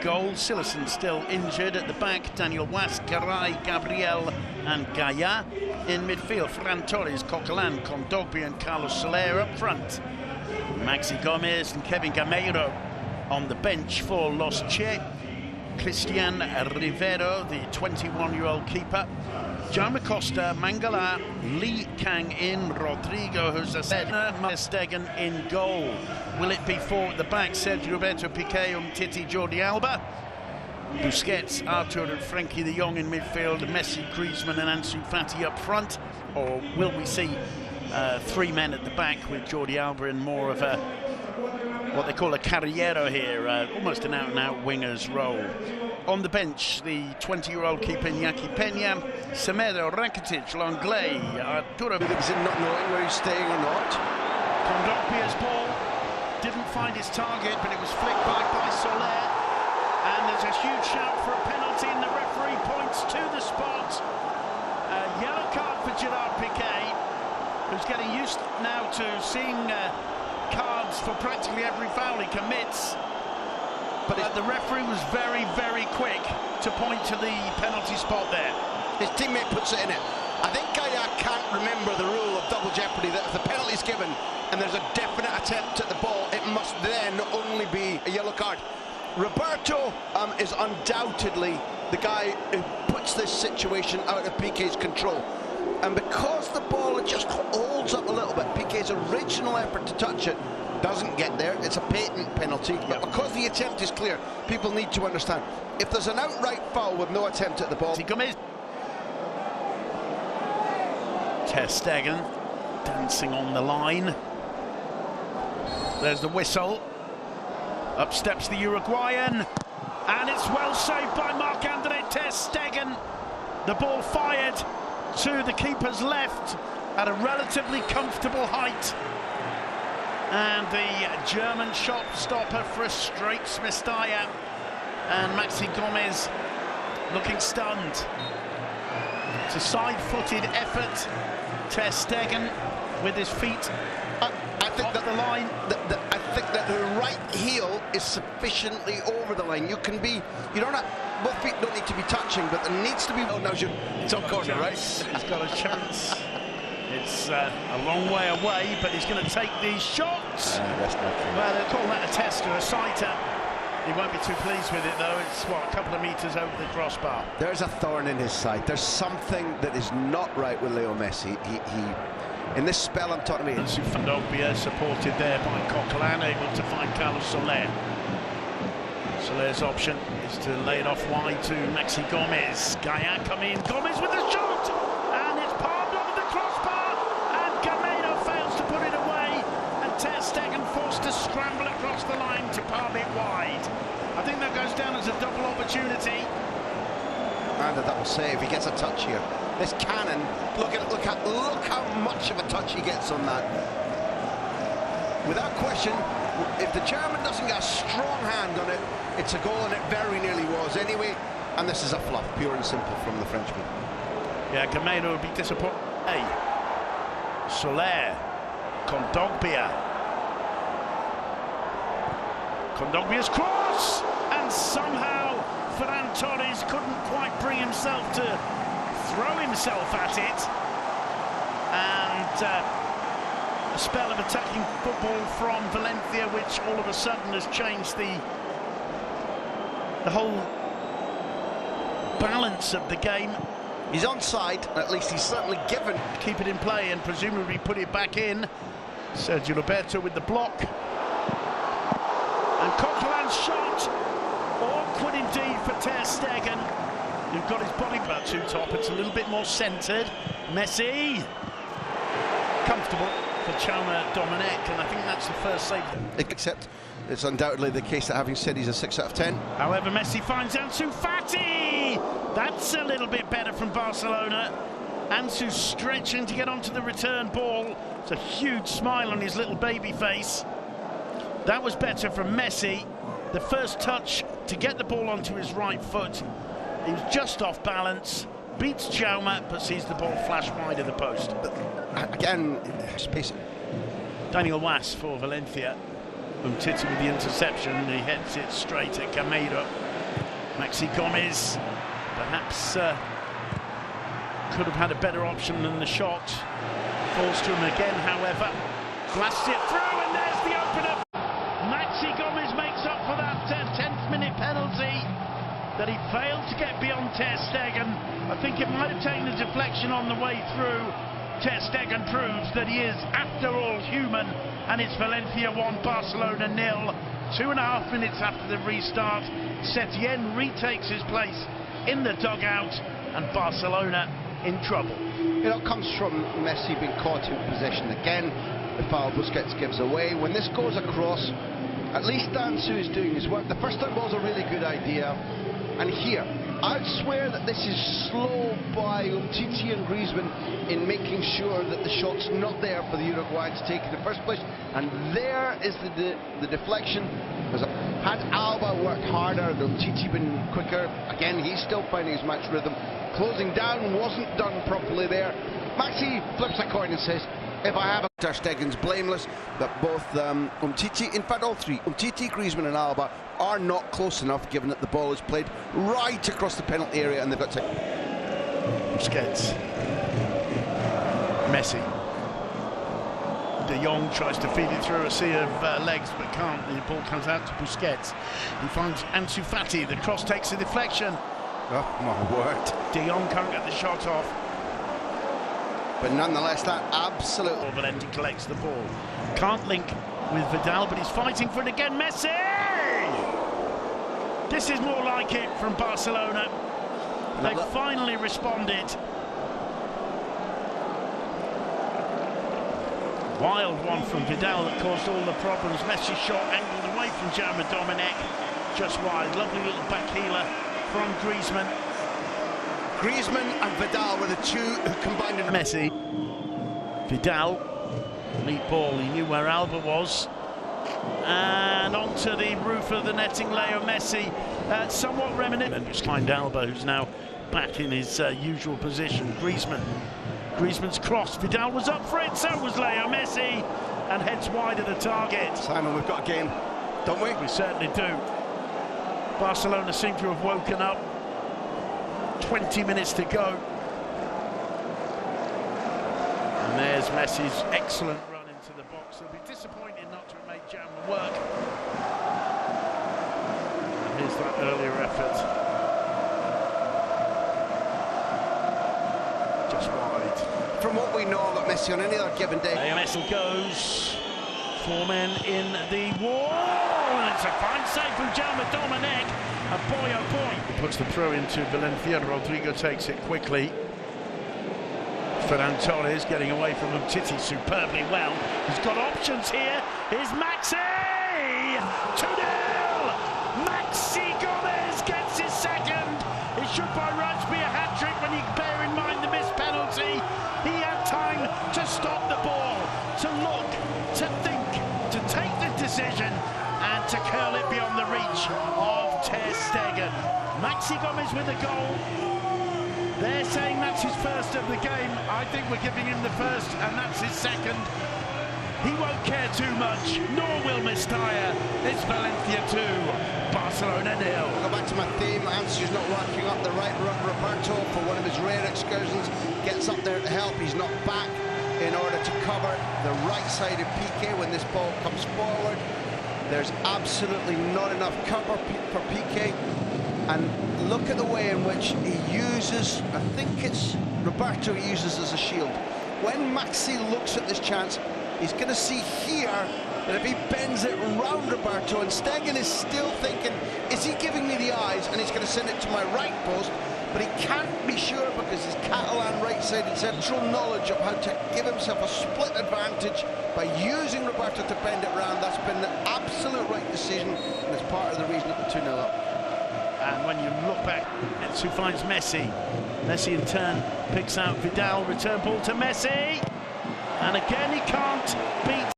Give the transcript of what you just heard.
Goal. Silerson still injured at the back. Daniel Was, Garay, Gabriel and Gaia. In midfield, Ferran Torres, Coquelin, Kondogbia and Carlos Soler up front. Maxi Gomez and Kevin Gameiro on the bench for Los Che. Christian Rivero, the 21-year-old keeper. Jaume Costa, Mangala, Lee Kang in, Rodrigo José Stegen in goal. Will it be four at the back? Sergio Roberto Piqué, Umtiti, Jordi Alba. Busquets, Arthur and Frenkie de Jong in midfield, Messi, Griezmann and Ansu Fati up front. Or will we see three men at the back with Jordi Alba in more of a what they call a carriero here, almost an out-and-out winger's role. On the bench, the 20-year-old keeper Iñaki Peña, Semedo, Rakitic, Langley, Arturo. Is it not knowing where he's staying or not? Kondogbia's ball didn't find its target, but it was flicked by Soler. And there's a huge shout for a penalty, and the referee points to the spot. A yellow card for Gerard Piqué, who's getting used now to seeing cards for practically every foul he commits. But the referee was very, very quick to point to the penalty spot there. His teammate puts it in it. I think Gaia can't remember the rule of double jeopardy, that if the penalty's given and there's a definite attempt at the ball, it must then only be a yellow card. Roberto is undoubtedly the guy who puts this situation out of Piqué's control. And because the ball just holds up a little bit, Piqué's original effort to touch it doesn't get there. It's a patent penalty. But because the attempt is clear, people need to understand, if there's an outright foul with no attempt at the ball... Ter Stegen dancing on the line. There's the whistle. Up steps the Uruguayan. And it's well saved by Marc-Andre Ter Stegen. The ball fired to the keeper's left at a relatively comfortable height. And the German shot stopper frustrates Mestalla. And Maxi Gomez looking stunned. It's a side-footed effort. Ter Stegen with his feet I think that the line. I think that the right heel is sufficiently over the line. You can be, you don't have, both feet don't need to be touching, but there needs to be. Oh, now it's on corner, right? He's got a chance. It's a long way away, but he's going to take these shots. That's not true. Well, they'll call that a tester, a sighter. He won't be too pleased with it, though. It's, what, a couple of metres over the crossbar. There's a thorn in his side. There's something that is not right with Leo Messi. He in this spell I'm talking about... Kondogbia supported there by Coquelin, able to find Carlos Soler. Soler's option is to lay it off wide to Maxi Gomez. Gaia come in, Gomez with a shot! And it's palmed over the crossbar, and Gameiro fails to put it away, and Ter Stegen forced to scramble across the line to palm it wide. I think that goes down as a double opportunity. And a double save. He gets a touch here. This cannon, look how much of a touch he gets on that. Without question, if the German doesn't get a strong hand on it, it's a goal, and it very nearly was anyway. And this is a fluff, pure and simple from the Frenchman. Yeah, Gameiro would be disappointed. Hey, Soler, Kondogbia's cross, and somehow Ferran Torres couldn't quite bring himself to throw himself at it, and a spell of attacking football from Valencia, which all of a sudden has changed the whole balance of the game. He's onside, at least he's certainly given. Keep it in play and presumably put it back in. Sergio Roberto with the block. And Coquelin's shot. Awkward indeed for Ter Stegen, who's got his body about two top. It's a little bit more centred. Messi. Comfortable for Jaume Domenech, and I think that's the first save. Except it's undoubtedly the case that, having said he's a 6 out of 10. However, Messi finds Ansu Fati. That's a little bit better from Barcelona. Ansu stretching to get onto the return ball. It's a huge smile on his little baby face. That was better from Messi. The first touch to get the ball onto his right foot. He was just off balance. Beats Jaume, but sees the ball flash wide of the post. Again, space. Daniel Was for Valencia. Umtiti with the interception. He heads it straight at Gameiro. Maxi Gomez perhaps could have had a better option than the shot. Falls to him again, however. Blasts it through, and there's the opener. Maxi Gomez makes up for that 10th minute penalty that he failed to get beyond Ter Stegen. I think it might have taken a deflection on the way through. Ter Stegen proves that he is, after all, human, and it's Valencia 1, Barcelona 0. 2.5 minutes after the restart, Setien retakes his place in the dugout, and Barcelona in trouble. You know, it comes from Messi being caught in possession again. The foul Busquets gives away. When this goes across, at least Dansu is doing his work. The first time ball's a really good idea, and here I'd swear that this is slow by Umtiti and Griezmann in making sure that the shot's not there for the Uruguayans to take in the first place. And there is the deflection. Had Alba worked harder and Umtiti been quicker, again he's still finding his match rhythm. Closing down wasn't done properly there. Maxi flips a coin and says, if I have a... Ter Stegen's blameless, that both Umtiti, in fact all three, Umtiti, Griezmann and Alba, are not close enough, given that the ball is played right across the penalty area and they've got to... Busquets. Messi. De Jong tries to feed it through a sea of legs, but can't. The ball comes out to Busquets. He finds Ansu Fati. The cross takes a deflection. Oh my word. De Jong can't get the shot off. But nonetheless, that absolutely... Valencia collects the ball. Can't link with Vidal, but he's fighting for it again. Messi! This is more like it from Barcelona. They've finally responded. Wild one from Vidal that caused all the problems. Messi's shot angled away from Jaume Domenech. Just wide. Lovely little back healer from Griezmann. Griezmann and Vidal were the two who combined in... Messi. Vidal. Neat ball. He knew where Alba was. And onto the roof of the netting, Leo Messi. Somewhat reminiscent. And just find Alba, who's now back in his usual position. Griezmann. Griezmann's cross. Vidal was up for it, so was Leo Messi. And heads wide of the target. Simon, we've got a game, don't we? We certainly do. Barcelona seem to have woken up. 20 minutes to go. And there's Messi's excellent run into the box. They'll be disappointed not to have made Jam work. And here's that earlier effort. Just wide. From what we know about Messi on any other given day. Messi goes. 4 men in the wall. And it's a fine save from Jaume Domenech. And boy, oh boy. He puts the throw into Valencia. Rodrigo takes it quickly. Ferran Torres getting away from Umtiti superbly well. He's got options here. Here's Maxi! 2-0! Maxi Gomez gets his second. It should by rights be a hat-trick when you bear in mind the missed penalty. He had time to stop the ball, to look, to think, to take the decision and to curl it beyond the reach of Ter Stegen. Maxi Gomez with a goal. They're saying that's his first of the game. I think we're giving him the first, and that's his second. He won't care too much, nor will Mestalla. It's Valencia 2, Barcelona 0. I'll go back to my theme. Ansu's not working up the right run. Roberto, for one of his rare excursions, gets up there to help. He's not back in order to cover the right side of Piqué when this ball comes forward. There's absolutely not enough cover for Piqué. And look at the way in which he uses, I think it's Roberto he uses as a shield. When Maxi looks at this chance, he's going to see here that if he bends it round Roberto, and Stegen is still thinking, is he giving me the eyes? And he's going to send it to my right post, but he can't be sure because his Catalan right-sided central knowledge of how to give himself a split advantage by using Roberto to bend it round. That's been the absolute right decision, and it's part of the reason that the 2-0 up. And when you look back, Etsu finds Messi. Messi in turn picks out Vidal, return ball to Messi. And again he can't beat